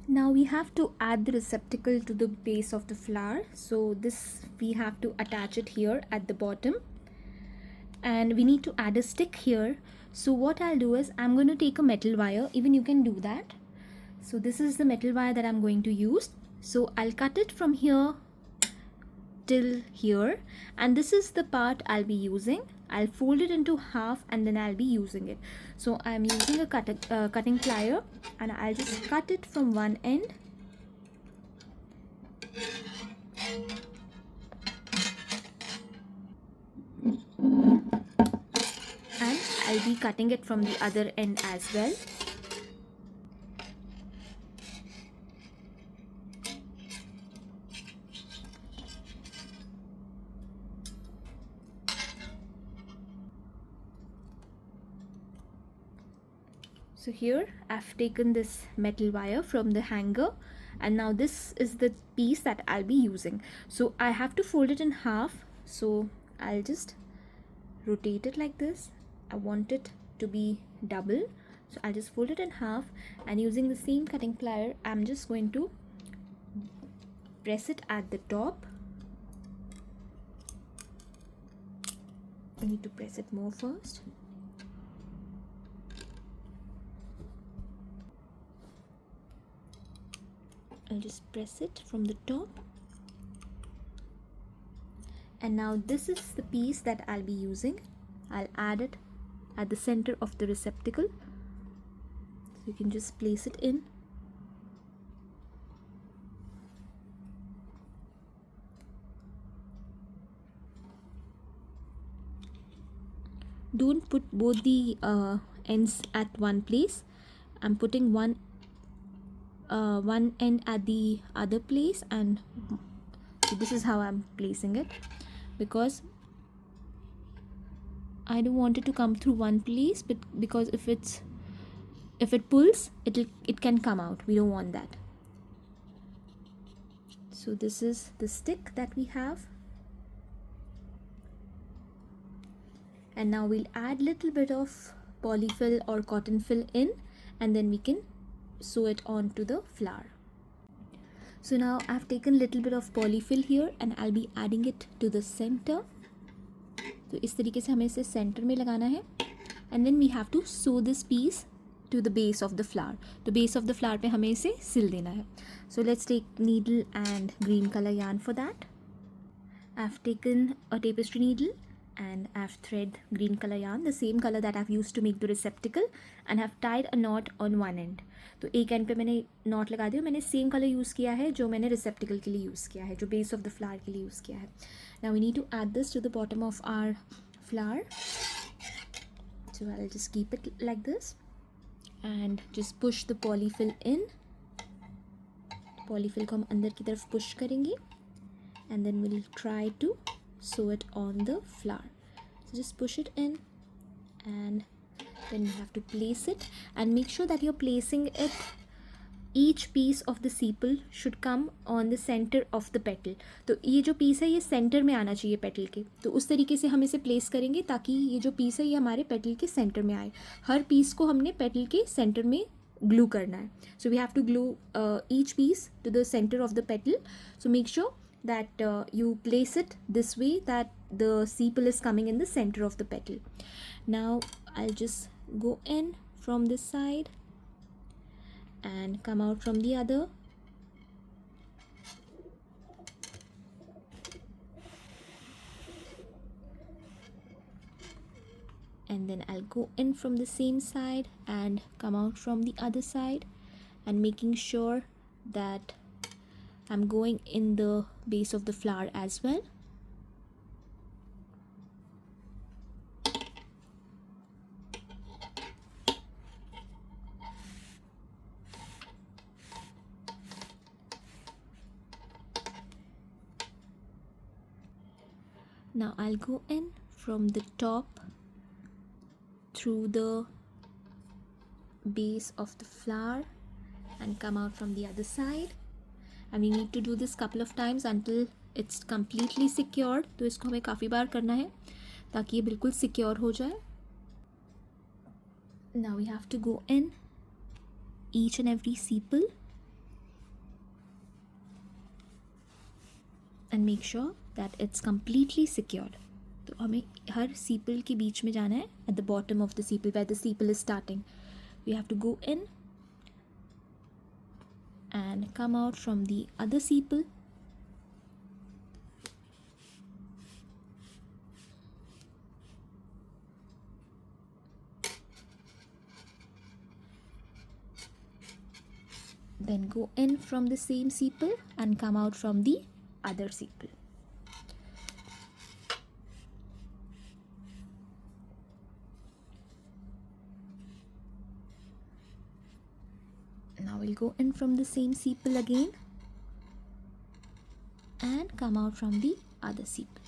Now we have to add the receptacle to the base of the flower. So this we have to attach it here at the bottom, and we need to add a stick here. So what I'll do is I'm going to take a metal wire. Even you can do that. So this is the metal wire that I'm going to use. So I'll cut it from here till here, and this is the part I'll be using. I'll fold it into half and then I'll be using it. So I'm using a cutting plier, and I'll just cut it from one end. And I'll be cutting it from the other end as well. So here I've taken this metal wire from the hanger, and now this is the piece that I'll be using. So I have to fold it in half. So I'll just rotate it like this. I want it to be double, so I'll just fold it in half, and using the same cutting plier I'm just going to press it at the top. I need to press it more first. I'll just press it from the top, and now this is the piece that I'll be using. I'll add it at the center of the receptacle, so you can just place it in. Don't put both the ends at one place. I'm putting one end at the other place, and so this is how I'm placing it, because I don't want it to come through one place, but because if it pulls, it can come out. We don't want that. So this is the stick that we have, and now we'll add little bit of polyfill or cotton fill in, and then we can sew it onto the flower. So now I've taken little bit of polyfill here, and I'll be adding it to the center. तो इस तरीके से हमें इसे centre में लगाना है, and then we have to sew this piece to the base of the flower. तो base of the flower पे हमें इसे सिल देना है. So let's take needle and green color yarn for that. I've taken a tapestry needle and I've thread green color yarn, the same color that I've used to make the receptacle, and have tied a knot on one end. तो एक and पे मैंने not लगा दिया. मैंने same colour use किया है जो मैंने रिसेप्टिकल के लिए यूज़ किया है, जो बेस ऑफ द फ्लावर के लिए यूज़ किया है. Now we need to add this to the bottom of our flower. So I'll just keep it like this and just push the polyfill in. polyfill को हम अंदर की तरफ push करेंगे, and then we'll try to sew it on the flower. So just push it in, and then you have to place it, and make sure that you're placing it, each piece of the sepal should come on the center of the petal. तो ये जो piece है ये centre में आना चाहिए petal के. तो उस तरीके से हम इसे प्लेस करेंगे ताकि ये जो पीस है ये हमारे पेटल के सेंटर में आए. हर पीस को हमने पेटल के सेंटर में glue करना है. So we have to glue each piece to the center of the petal. So make sure that you place it this way that the sepal is coming in the center of the petal. Now I'll just go in from this side and come out from the other. And then I'll go in from the same side and come out from the other side, and making sure that I'm going in the base of the flower as well. Now I'll go in from the top through the base of the flower and come out from the other side, and we need to do this couple of times until it's completely secured. तो इसको हमें काफ़ी बार करना है ताकि ये बिल्कुल secure हो जाए. Now we have to go in each and every sepal and make sure that it's completely secured. तो हमें हर सीपल के बीच में जाना है, at the bottom of the सीपल where the सीपल is starting. We have to go in and come out from the other सीपल. Then go in from the same सीपल and come out from the other सीपल. Now we'll go in from the same सीपल again and come out from the other सीपल.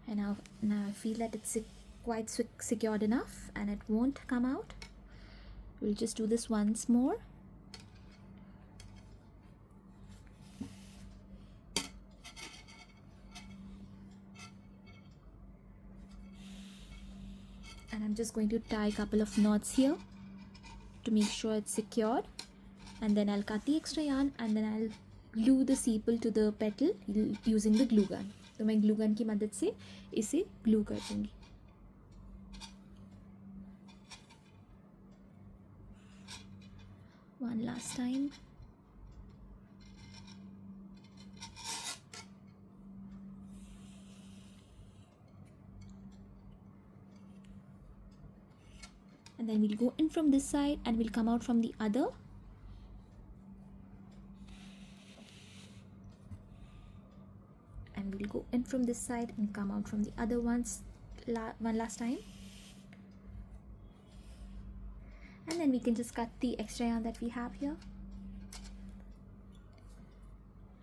And now I feel that it's quite secured enough and it won't come out. We'll just do this once more. And I'm just going to tie a couple of knots here to make sure it's secured, and then I'll cut the extra yarn and then I'll glue the sepal to the petal using the glue gun. तो मैं glue gun की मदद से इसे glue कर दूँगी. One last time. And then we'll go in from this side and we'll come out from the other. And we'll go in from this side and come out from the other one last time. And then we can just cut the extra yarn that we have here.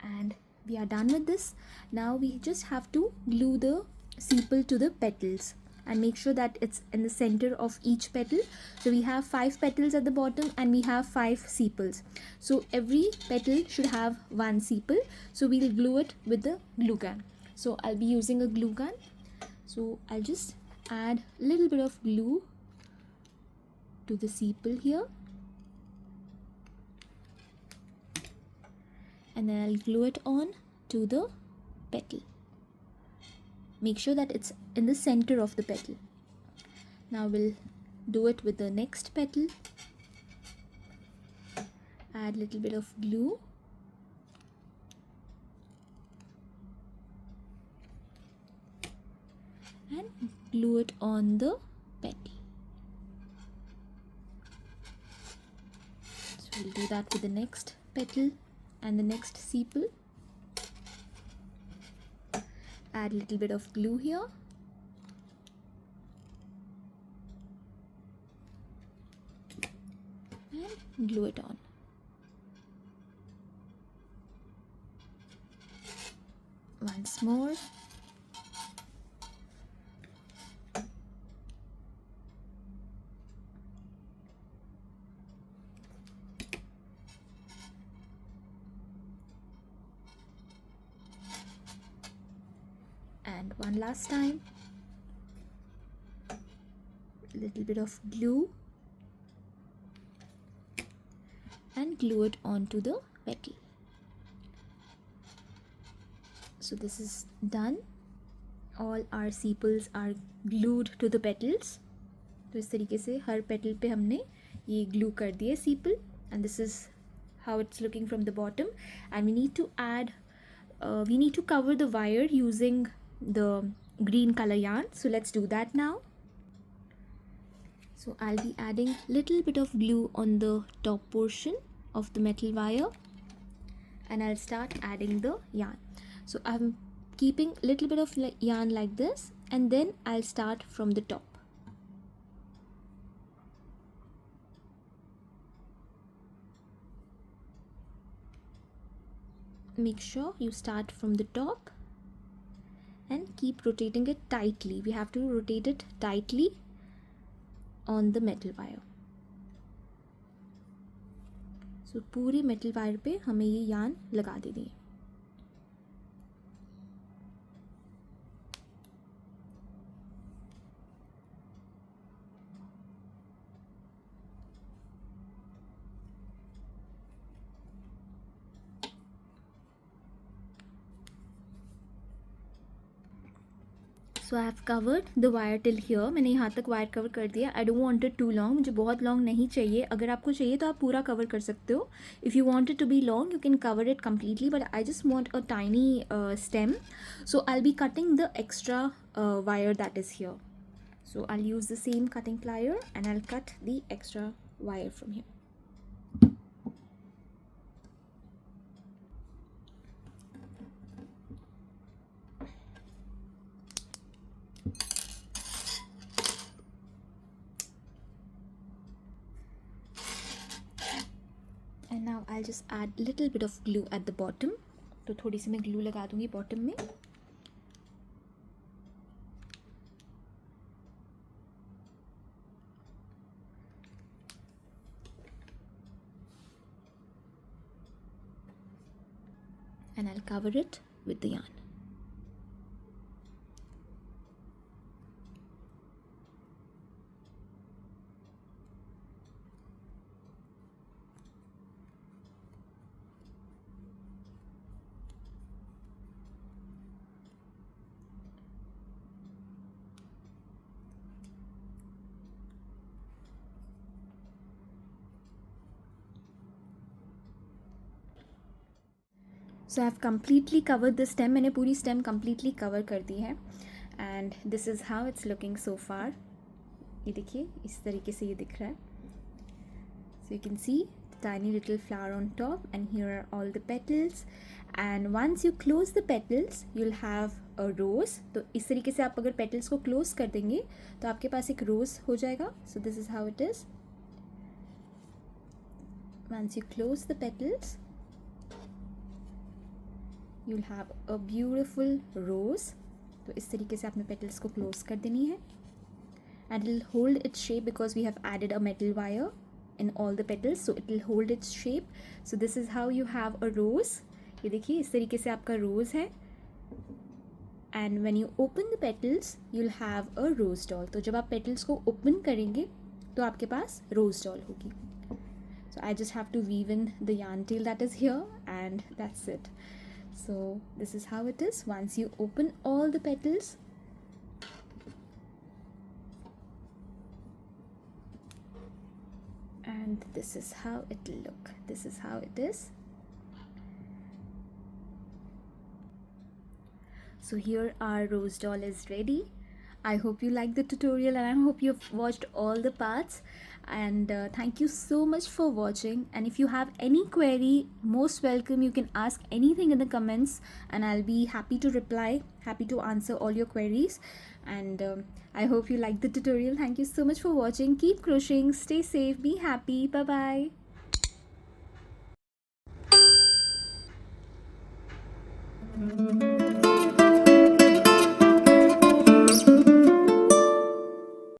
And we are done with this. Now we just have to glue the sepal to the petals and make sure that it's in the center of each petal. So we have 5 petals at the bottom and we have 5 sepals. So every petal should have 1 sepal. So we'll glue it with the glue gun. So I'll be using a glue gun. So I'll just add a little bit of glue to the sepal here. And then I'll glue it on to the petal. Make sure that it's in the center of the petal. Now we'll do it with the next petal. Add a little bit of glue. And glue it on the petal. So we'll do that with the next petal and the next sepal. Add a little bit of glue here. And glue it on. Once more. And one last time. A little bit of glue and glue it onto the petal. So this is done. All our sepals are glued to the petals. तो इस तरीके से हर petal पे हमने ये glue कर दिए sepal, and this is how it's looking from the bottom. And we need to add, we need to cover the wire using the green color yarn. So let's do that now. So I'll be adding little bit of glue on the top portion of the metal wire, and I'll start adding the yarn. So I'm keeping little bit of yarn like this, and then I'll start from the top. Make sure you start from the top and keep rotating it tightly. We have to rotate it tightly on the metal wire. So पूरे metal wire पे हमें ये yarn लगा देनी है. So I have covered the wire till here. मैंने यहाँ तक वायर कवर कर दिया. I don't want it too long. मुझे बहुत लॉन्ग नहीं चाहिए. अगर आपको चाहिए तो आप पूरा कवर कर सकते हो. If you want it to be long you can cover it completely, but I just want a tiny stem. So I will be cutting the extra wire that is here. So I'll use the same cutting plier and I'll cut the extra wire from here. And now I'll just add little bit of glue at the bottom. तो थोड़ी सी मैं glue लगा दूंगी bottom में. And I'll cover it with the yarn. So I have completely covered the stem. मैंने पूरी stem completely cover कर दी है. And this is how it's looking so far. ये देखिए इस तरीके से ये दिख रहा है. So you can see the tiny little flower on top, and here are all the petals. And once you close the petals, you'll have a rose. तो इस तरीके से आप अगर petals को close कर देंगे तो आपके पास एक rose हो जाएगा. So this is how it is. Once you close the petals, you'll have a beautiful rose. तो इस तरीके से आपने petals को close कर देनी है. And it will hold its shape because we have added a metal wire in all the petals, so it will hold its shape. So this is how you have a rose. ये देखिए इस तरीके से आपका rose है. And when you open the petals, you'll have a rose doll. तो जब आप petals को open करेंगे तो आपके पास rose doll होगी. So I just have to weave in the yarn tail that is here, and that's it. So this is how it is once you open all the petals. And this is how it will look. This is how it is. So here our rose doll is ready. I hope you liked the tutorial and I hope you've watched all the parts. And thank you so much for watching. And if you have any query, most welcome. You can ask anything in the comments and I'll be happy to reply, happy to answer all your queries. And I hope you liked the tutorial. Thank you so much for watching. Keep crocheting, stay safe, be happy. Bye bye.